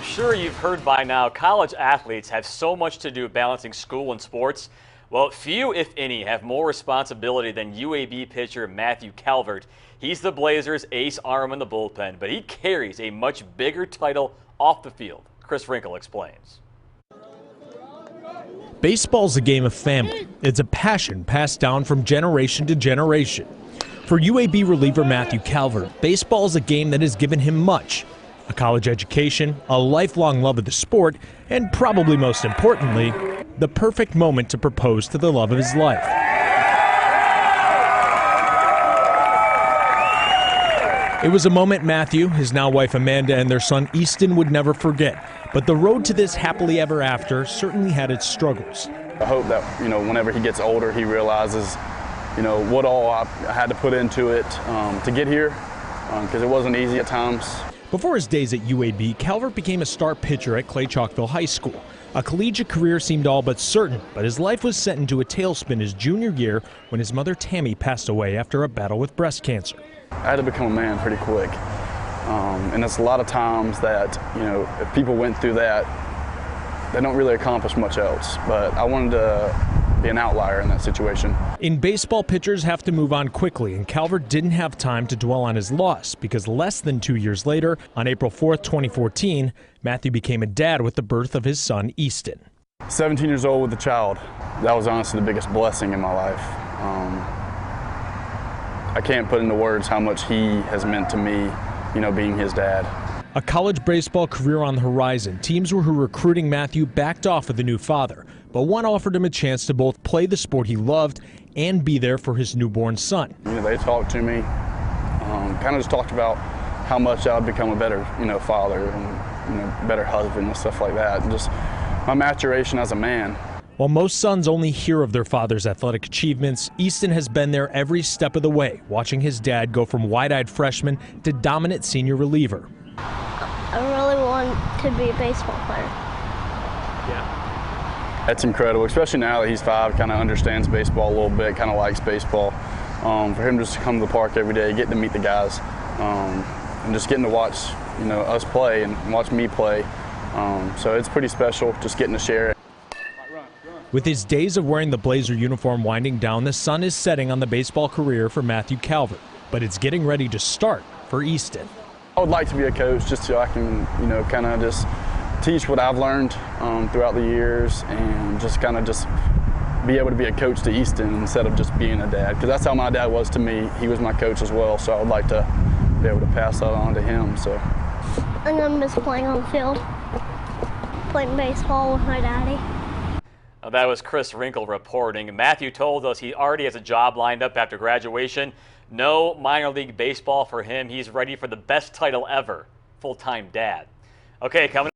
sure you've heard by now, college athletes have so much to do balancing school and sports. Well, few, if any, have more responsibility than UAB pitcher Matthew Calvert. He's the Blazers' ace arm in the bullpen, but he carries a much bigger title off the field. Chris Wrinkle explains. Baseball's a game of family. It's a passion passed down from generation to generation. For UAB reliever Matthew Calvert, baseball is a game that has given him much. A college education, a lifelong love of the sport, and probably most importantly, the perfect moment to propose to the love of his life. It was a moment Matthew, his now wife Amanda, and their son Easton would never forget. But the road to this happily ever after certainly had its struggles. I hope that, whenever he gets older, he realizes, what all I had to put into it to get here, because it wasn't easy at times. Before his days at UAB, Calvert became a star pitcher at Clay Chalkville High School. A collegiate career seemed all but certain, but his life was set into a tailspin his junior year when his mother Tammy passed away after a battle with breast cancer. I had to become a man pretty quick, and it's a lot of times that, if people went through that, they don't really accomplish much else, but I wanted to be an outlier in that situation. In baseball, pitchers have to move on quickly, and Calvert didn't have time to dwell on his loss because less than 2 years later, on April 4th, 2014, Matthew became a dad with the birth of his son, Easton. 17 years old with a child. That was honestly the biggest blessing in my life. I can't put into words how much he has meant to me, being his dad. A college baseball career on the horizon, teams who were recruiting Matthew backed off with the new father, but one offered him a chance to both play the sport he loved and be there for his newborn son. They talked to me, kind of just talked about how much I would become a better, father and better husband and stuff like that, and just my maturation as a man. While most sons only hear of their father's athletic achievements, Easton has been there every step of the way, watching his dad go from wide-eyed freshman to dominant senior reliever. I really want to be a baseball player. Yeah. That's incredible, especially now that he's 5, kind of understands baseball a little bit, kind of likes baseball. For him just to come to the park every day, getting to meet the guys, and just getting to watch, us play and watch me play. So it's pretty special just getting to share it. With his days of wearing the Blazer uniform winding down, the sun is setting on the baseball career for Matthew Calvert, but it's getting ready to start for Easton. I would like to be a coach just so I can, kind of just teach what I've learned throughout the years and just kind of just be able to be a coach to Easton instead of just being a dad, because that's how my dad was to me. He was my coach as well, so I would like to be able to pass that on to him. So. And I'm just playing on the field, playing baseball with my daddy. That was Chris Wrinkle reporting. Matthew told us he already has a job lined up after graduation. No minor league baseball for him. He's ready for the best title ever, full-time dad. Okay, coming